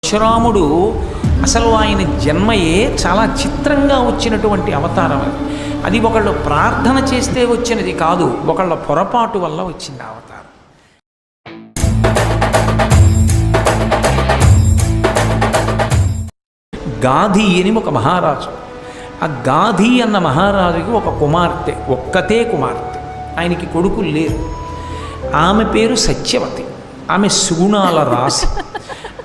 పరశురాముడు అసలు ఆయన జన్మయే చాలా చిత్రంగా వచ్చినటువంటి అవతారం అది. అది ఒకళ్ళు ప్రార్థన చేస్తే వచ్చినది కాదు, ఒకళ్ళ పొరపాటు వల్ల వచ్చింది అవతారం. గాధి అని ఒక మహారాజు. ఆ గాధి అన్న మహారాజుకి ఒక కుమార్తె, ఒక్కతే కుమార్తె, ఆయనకి కొడుకులు లేరు. ఆమె పేరు సత్యవతి. ఆమె సుగుణాల రాశి.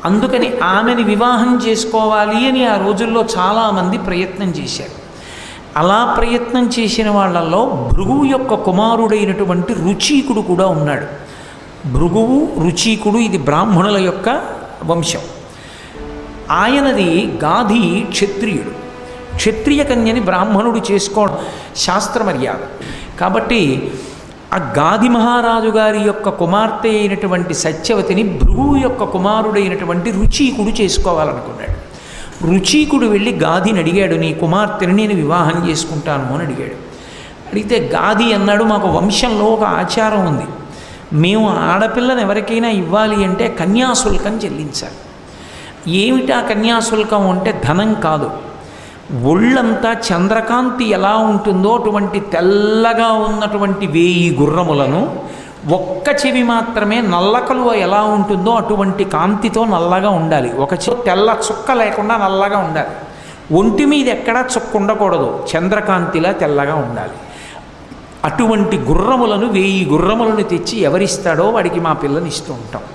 అందుకని ఆమెని వివాహం చేసుకోవాలి అని ఆ రోజుల్లో చాలామంది ప్రయత్నం చేశారు. అలా ప్రయత్నం చేసిన వాళ్ళల్లో భృగువు యొక్క కుమారుడైనటువంటి రుచీకుడు కూడా ఉన్నాడు. భృగువు రుచీకుడు ఇది బ్రాహ్మణుల యొక్క వంశం. ఆయనది గాధి క్షత్రియుడు. క్షత్రియ కన్యని బ్రాహ్మణుడు చేసుకోవడం శాస్త్రమర్యాద. కాబట్టి ఆ గాధి మహారాజు గారి యొక్క కుమార్తె అయినటువంటి సత్యవతిని భృగువు యొక్క కుమారుడైనటువంటి రుచీకుడు చేసుకోవాలనుకున్నాడు. రుచీకుడు వెళ్ళి గాధిని అడిగాడు, నీ కుమార్తెని నేను వివాహం చేసుకుంటాను అని అడిగాడు. అడిగితే గాధి అన్నాడు, మాకు వంశంలో ఒక ఆచారం ఉంది, మేము ఆడపిల్లని ఎవరికైనా ఇవ్వాలి అంటే కన్యాశుల్కం చెల్లించాలి. ఏమిటా కన్యాశుల్కం అంటే ధనం కాదు, ఒళ్ళంతా చంద్రకాంతి ఎలా ఉంటుందో అటువంటి తెల్లగా ఉన్నటువంటి 1000 గుర్రములను, ఒక్క చెవి మాత్రమే నల్లకలువ ఎలా ఉంటుందో అటువంటి కాంతితో నల్లగా ఉండాలి. ఒక తెల్ల చుక్క లేకుండా నల్లగా ఉండాలి. ఒంటి మీద ఎక్కడా చుక్క ఉండకూడదు, చంద్రకాంతిలా తెల్లగా ఉండాలి. అటువంటి గుర్రములను 1000 గుర్రములను తెచ్చి ఎవరిస్తాడో వాడికి మా పిల్లని ఇస్తూ ఉంటాం,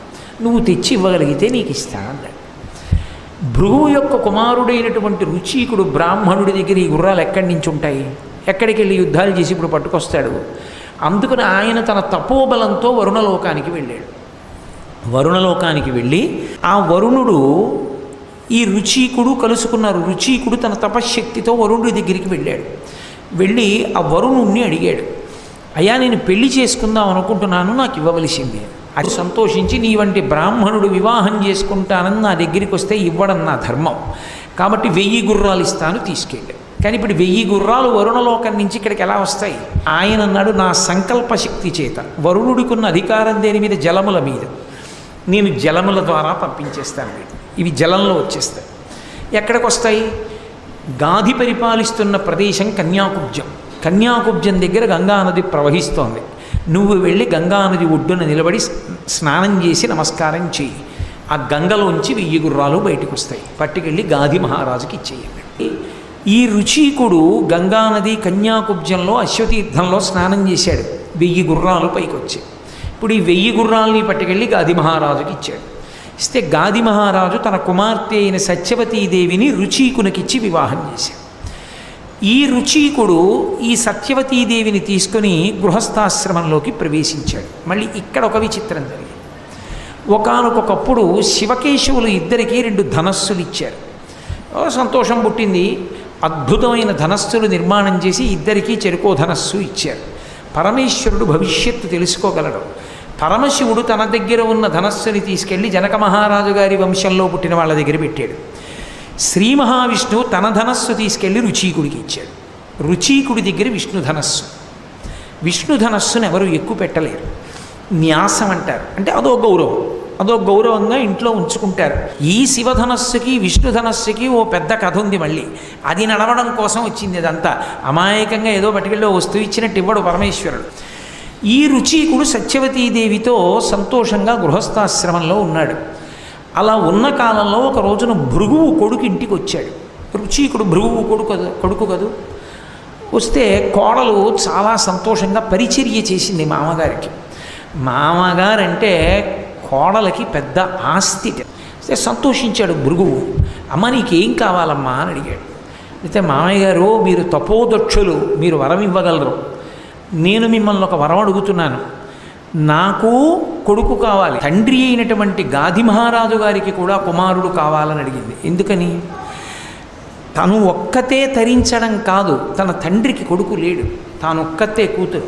నువ్వు తెచ్చి ఇవ్వగలిగితే నీకు ఇస్తాను అన్నాడు. భృగువు యొక్క కుమారుడైనటువంటి రుచీకుడు బ్రాహ్మణుడి దగ్గర ఈ గుర్రాలు ఎక్కడి నుంచి ఉంటాయి, ఎక్కడికి వెళ్ళి యుద్ధాలు చేసి ఇప్పుడు పట్టుకొస్తాడు. అందుకని ఆయన తన తపోబలంతో వరుణలోకానికి వెళ్ళాడు. వరుణలోకానికి వెళ్ళి ఆ వరుణుడు ఈ రుచీకుడు కలుసుకున్నారు. రుచీకుడు తన తపశ్శక్తితో వరుణుడి దగ్గరికి వెళ్ళాడు. వెళ్ళి ఆ వరుణుణ్ణి అడిగాడు, అయ్యా నేను పెళ్లి చేసుకుందాం అనుకుంటున్నాను, నాకు ఇవ్వవలసిందే. అది సంతోషించి, నీ వంటి బ్రాహ్మణుడు వివాహం చేసుకుంటానని నా దగ్గరికి వస్తే ఇవ్వడం నా ధర్మం, కాబట్టి 1000 గుర్రాలు ఇస్తాను, తీసుకెళ్ళాడు. కానీ ఇప్పుడు 1000 గుర్రాలు వరుణలోకం నుంచి ఇక్కడికి ఎలా వస్తాయి? ఆయన అన్నాడు, నా సంకల్ప శక్తి చేత, వరుణుడికున్న అధికారం దేని మీద? జలముల మీద. నేను జలముల ద్వారా పంపించేస్తాను, ఇవి జలంలో వచ్చేస్తాయి. ఎక్కడికి వస్తాయి? గాధి పరిపాలిస్తున్న ప్రదేశం కన్యాకుబ్జం. కన్యాకుబ్జం దగ్గర గంగానది ప్రవహిస్తోంది. నువ్వు వెళ్ళి గంగానది ఒడ్డున నిలబడి స్నానం చేసి నమస్కారం చెయ్యి. ఆ గంగలోంచి 1000 గుర్రాలు బయటకు వస్తాయి, పట్టుకెళ్ళి గాధి మహారాజుకి ఇచ్చేయండి. ఈ రుచీకుడు గంగానది కన్యాకుబ్జంలో అశ్వతీర్థంలో స్నానం చేశాడు. 1000 గుర్రాలు పైకి వచ్చాయి. ఇప్పుడు ఈ 1000 గుర్రాలని పట్టుకెళ్ళి గాధి మహారాజుకి ఇచ్చాడు. ఇస్తే గాధి మహారాజు తన కుమార్తె అయిన సత్యవతీదేవిని రుచీకునికిచ్చి వివాహం చేశాడు. ఈ రుచీకుడు ఈ సత్యవతీదేవిని తీసుకొని గృహస్థాశ్రమంలోకి ప్రవేశించాడు. మళ్ళీ ఇక్కడ ఒక విచిత్రం జరిగింది. ఒకానొకప్పుడు శివకేశవులు ఇద్దరికీ 2 ధనస్సులు ఇచ్చారు. సంతోషం పుట్టింది. అద్భుతమైన ధనస్సులు నిర్మాణం చేసి ఇద్దరికీ చెరుకో ధనస్సు ఇచ్చారు. పరమేశ్వరుడు భవిష్యత్తు తెలుసుకోగలడు. పరమశివుడు తన దగ్గర ఉన్న ధనస్సుని తీసుకెళ్ళి జనక మహారాజు గారి వంశంలో పుట్టిన వాళ్ళ దగ్గర పెట్టాడు. శ్రీ మహావిష్ణువు తన ధనస్సు తీసుకెళ్ళి రుచీకుడికి ఇచ్చాడు. రుచీకుడి దగ్గర విష్ణు ధనస్సు. విష్ణు ధనస్సును ఎవరు ఎక్కువ పెట్టలేరు, న్యాసం అంటారు. అంటే అదో గౌరవం, అదో గౌరవంగా ఇంట్లో ఉంచుకుంటారు. ఈ శివధనస్సుకి విష్ణు ధనస్సుకి ఓ పెద్ద కథ ఉంది. మళ్ళీ అది నడవడం కోసం వచ్చింది. అదంతా అమాయకంగా ఏదో పట్టుకెళ్ళి వస్తువు ఇచ్చినట్టు ఇవ్వడు పరమేశ్వరుడు. ఈ రుచీకుడు సత్యవతీదేవితో సంతోషంగా గృహస్థాశ్రమంలో ఉన్నాడు. అలా ఉన్న కాలంలో ఒక రోజున భృగువు కొడుకు ఇంటికి వచ్చాడు. రుచీకుడు భృగువు కొడుకు కదూ. వస్తే కోడలు చాలా సంతోషంగా పరిచర్య చేసింది మామగారికి. మామగారంటే కోడలకి పెద్ద ఆస్తి. సంతోషించాడు భృగువు. అమ్మ నీకేం కావాలమ్మా అని అడిగాడు. అయితే మామయ్య గారు, మీరు తపోదక్షులు, మీరు వరం ఇవ్వగలరు. నేను మిమ్మల్ని ఒక వరం అడుగుతున్నాను. నాకు కొడుకు కావాలి. తండ్రి అయినటువంటి గాధి మహారాజు గారికి కూడా కుమారుడు కావాలని అడిగింది. ఎందుకని? తను ఒక్కతే తరించడం కాదు, తన తండ్రికి కొడుకు లేడు, తాను ఒక్కతే కూతురు.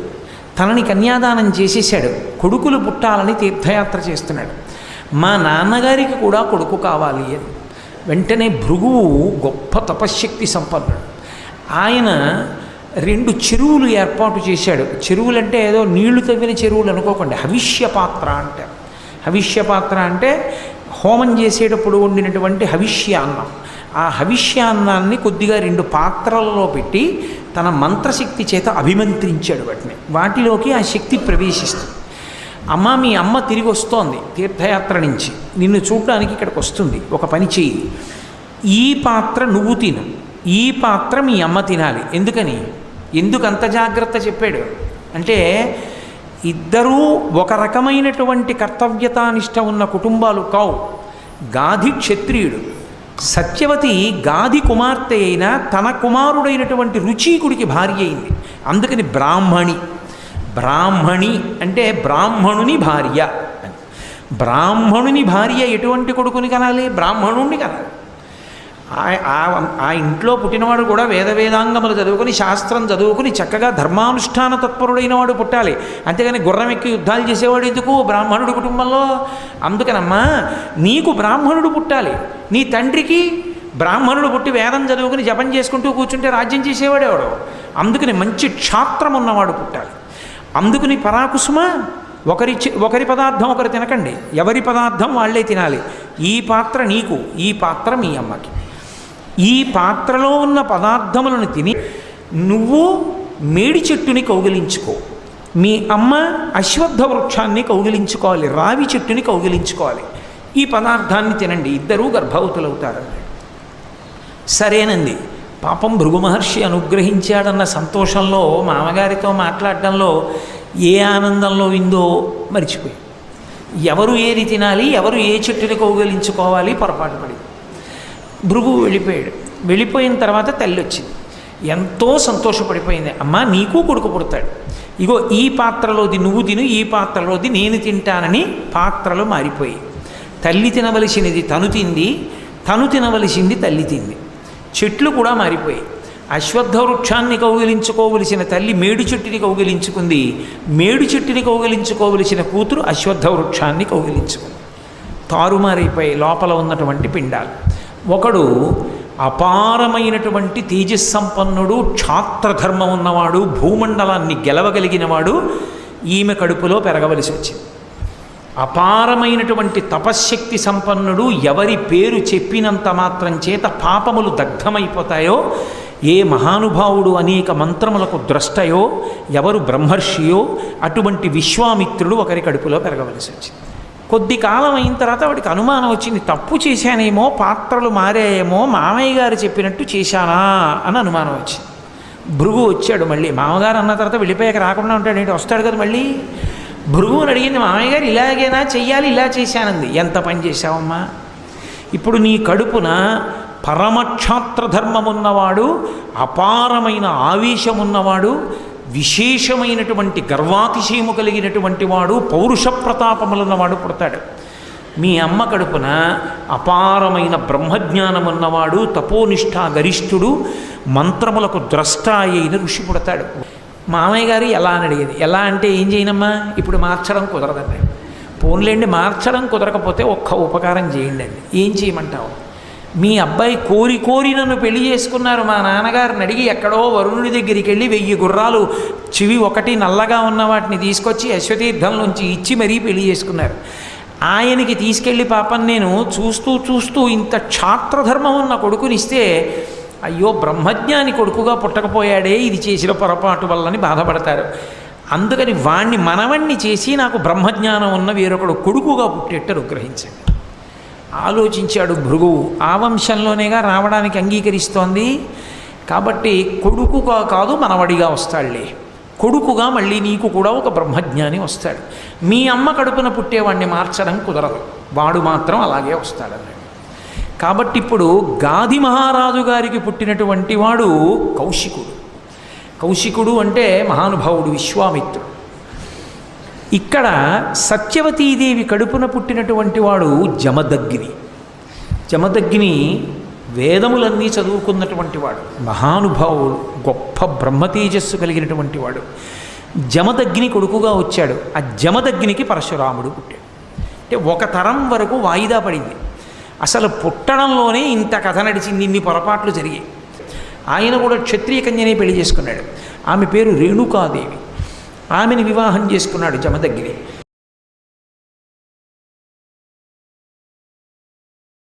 తనని కన్యాదానం చేసేసాడు. కొడుకులు పుట్టాలని తీర్థయాత్ర చేస్తున్నాడు. మా నాన్నగారికి కూడా కొడుకు కావాలి అని. వెంటనే భృగువు గొప్ప తపశ్శక్తి సంపన్నుడు. ఆయన 2 చెరువులు ఏర్పాటు చేశాడు. చెరువులంటే ఏదో నీళ్లు తవ్విన చెరువులు అనుకోకండి, హవిష్య పాత్ర అంటారు. హవిష్య పాత్ర అంటే హోమం చేసేటప్పుడు వండినటువంటి హవిష్యాన్నం, ఆ హవిష్యాన్నాన్ని కొద్దిగా 2 పాత్రలలో పెట్టి తన మంత్రశక్తి చేత అభిమంత్రించాడు వాటిలోకి ఆ శక్తి ప్రవేశిస్తుంది. అమ్మ, మీ అమ్మ తిరిగి వస్తోంది తీర్థయాత్ర నుంచి, నిన్ను చూడడానికి ఇక్కడికి వస్తుంది, ఒక పని చెయ్యి, ఈ పాత్ర నువ్వు తిను, ఈ పాత్ర మీ అమ్మ తినాలి. ఎందుకు అంత జాగ్రత్త చెప్పాడు అంటే, ఇద్దరూ ఒక రకమైనటువంటి కర్తవ్యతానిష్ట ఉన్న కుటుంబాలు కావు. గాధి క్షత్రియుడు, సత్యవతి గాధి కుమార్తె అయినా తన కుమారుడైనటువంటి రుచీకుడికి భార్య అయింది. అందుకని బ్రాహ్మణి అంటే బ్రాహ్మణుని భార్య అని. బ్రాహ్మణుని భార్య ఎటువంటి కొడుకుని కనాలి? బ్రాహ్మణుణ్ణి కనాలి. ఆ ఇంట్లో పుట్టినవాడు కూడా వేదాంగములు చదువుకుని, శాస్త్రం చదువుకుని, చక్కగా ధర్మానుష్ఠాన తత్పరుడైన వాడు పుట్టాలి. అంతేగాని గుర్రం ఎక్కి యుద్ధాలు చేసేవాడు ఎందుకు బ్రాహ్మణుడు కుటుంబంలో? అందుకనమ్మా, నీకు బ్రాహ్మణుడు పుట్టాలి. నీ తండ్రికి బ్రాహ్మణుడు పుట్టి వేదం చదువుకుని జపం చేసుకుంటూ కూర్చుంటే రాజ్యం చేసేవాడేవాడు. అందుకని మంచి క్షాత్రం ఉన్నవాడు పుట్టాలి. అందుకని పరాకుసుమ, ఒకరి పదార్థం ఒకరు తినకండి, ఎవరి పదార్థం వాళ్ళే తినాలి. ఈ పాత్ర నీకు, ఈ పాత్ర మీ అమ్మకి. ఈ పాత్రలో ఉన్న పదార్థములను తిని నువ్వు మేడి చెట్టుని కౌగిలించుకో, మీ అమ్మ అశ్వత్థ వృక్షాన్ని కౌగిలించుకోవాలి, రావి చెట్టుని కౌగిలించుకోవాలి. ఈ పదార్థాన్ని తినండి, ఇద్దరూ గర్భవతులవుతారన్నాడు. సరేనంది. పాపం భృగు మహర్షి అనుగ్రహించాడన్న సంతోషంలో, మామగారితో మాట్లాడడంలో ఏ ఆనందంలో విందో మర్చిపోయి, ఎవరు ఏది తినాలి, ఎవరు ఏ చెట్టుని కౌగిలించుకోవాలి పొరపాటు పడి భృగు వెళ్ళిపోయాడు. వెళ్ళిపోయిన తర్వాత తల్లి వచ్చింది, ఎంతో సంతోషపడిపోయింది. అమ్మ, నీకు కొడుకు పుడతాడు, ఇగో ఈ పాత్రలోది నువ్వు తిను, ఈ పాత్రలోది నేను తింటానని పాత్రలు మారిపోయి, తల్లి తినవలసినది తను తింది, తను తినవలసింది తల్లి తింది. చెట్లు కూడా మారిపోయి, అశ్వత్థ వృక్షాన్ని కౌగిలించుకోవలసిన తల్లి మేడు చెట్టుని కౌగిలించుకుంది, మేడు చెట్టుని కౌగిలించుకోవలసిన కూతురు అశ్వత్థ వృక్షాన్ని కౌగిలించుకుంది. తారుమారైపోయి లోపల ఉన్నటువంటి పిండాలు. ఒకడు అపారమైనటువంటి తేజస్సంపన్నుడు, క్షాత్రధర్మం ఉన్నవాడు, భూమండలాన్ని గెలవగలిగినవాడు ఈమె కడుపులో పెరగవలసి వచ్చింది. అపారమైనటువంటి తపశ్శక్తి సంపన్నుడు, ఎవరి పేరు చెప్పినంత మాత్రం చేత పాపములు దగ్ధమైపోతాయో, ఏ మహానుభావుడు అనేక మంత్రములకు ద్రష్టయో, ఎవరు బ్రహ్మర్షియో అటువంటి విశ్వామిత్రుడు ఒకరి కడుపులో పెరగవలసి వచ్చింది. కొద్ది కాలం అయిన తర్వాత వాడికి అనుమానం వచ్చింది, తప్పు చేశానేమో, పాత్రలు మారాయేమో, మామయ్య గారు చెప్పినట్టు చేశానా అని అనుమానం వచ్చింది. భృగు వచ్చాడు మళ్ళీ. మామగారు అన్న తర్వాత వెళ్ళిపోయాక రాకుండా ఉంటాడు ఏంటి, వస్తాడు కదా మళ్ళీ. భృగువుని అడిగింది, మామయ్య గారు ఇలాగేనా చెయ్యాలి, ఇలా చేశానంది. ఎంత పని చేశావమ్మా, ఇప్పుడు నీ కడుపున పరమక్షాత్రధర్మమున్నవాడు, అపారమైన ఆవేశమున్నవాడు, విశేషమైనటువంటి గర్వాతిశయము కలిగినటువంటి వాడు, పౌరుష ప్రతాపములున్నవాడు పుడతాడు. మీ అమ్మ కడుపున అపారమైన బ్రహ్మజ్ఞానమున్నవాడు, తపోనిష్ఠా గరిష్ఠుడు, మంత్రములకు ద్రష్ట అయిన ఋషి పుడతాడు. మామయ్య గారు ఎలా అని అడిగేది. ఎలా అంటే ఏం చేయనమ్మా, ఇప్పుడు మార్చడం కుదరదండి. పోన్లేండి, మార్చడం కుదరకపోతే ఒక్క ఉపకారం చేయండి అండి. ఏం చేయమంటావు? మీ అబ్బాయి కోరి నన్ను పెళ్లి చేసుకున్నారు. మా నాన్నగారిని అడిగి ఎక్కడో వరుణుడి దగ్గరికి వెళ్ళి 1000 గుర్రాలు, చెవి ఒకటి నల్లగా ఉన్న వాటిని తీసుకొచ్చి అశ్వతీర్థంలోంచి ఇచ్చి మరీ పెళ్లి చేసుకున్నారు. ఆయనకి తీసుకెళ్ళి పాపం నేను చూస్తూ ఇంత క్షాత్రధర్మం ఉన్న కొడుకునిస్తే, అయ్యో బ్రహ్మజ్ఞాని కొడుకుగా పుట్టకపోయాడే, ఇది చేసిన పొరపాటు వల్లని బాధపడతారు. అందుకని వాణ్ణి మనవణ్ణి చేసి నాకు బ్రహ్మజ్ఞానం ఉన్న వేరొకడు కొడుకుగా పుట్టేట్టు అనుగ్రహించండి. ఆలోచించాడు భృగువు. ఆ వంశంలోనేగా రావడానికి అంగీకరిస్తోంది కాబట్టి కొడుకుగా కాదు మనవడిగా వస్తాడులే. కొడుకుగా మళ్ళీ నీకు కూడా ఒక బ్రహ్మజ్ఞాని వస్తాడు. మీ అమ్మ కడుపున పుట్టేవాడిని మార్చడం కుదరదు, వాడు మాత్రం అలాగే వస్తాడన్నాడు. కాబట్టి ఇప్పుడు గాధి మహారాజు గారికి పుట్టినటువంటి వాడు కౌశికుడు. కౌశికుడు అంటే మహానుభావుడు, విశ్వామిత్రుడు. ఇక్కడ సత్యవతీదేవి కడుపున పుట్టినటువంటి వాడు జమదగ్ని. జమదగ్ని వేదములన్నీ చదువుకున్నటువంటి వాడు, మహానుభావుడు, గొప్ప బ్రహ్మతేజస్సు కలిగినటువంటి వాడు. జమదగ్ని కొడుకుగా వచ్చాడు. ఆ జమదగ్నికి పరశురాముడు పుట్టాడు. అంటే ఒక తరం వరకు వాయిదా పడింది. అసలు పుట్టడంలోనే ఇంత కథ నడిచింది, ఇన్ని పొరపాట్లు జరిగాయి. ఆయన కూడా క్షత్రియ కన్యనే పెళ్లి చేసుకున్నాడు. ఆమె పేరు రేణుకాదేవి. ఆమెను వివాహం చేసుకున్నాడు జమదగ్ని.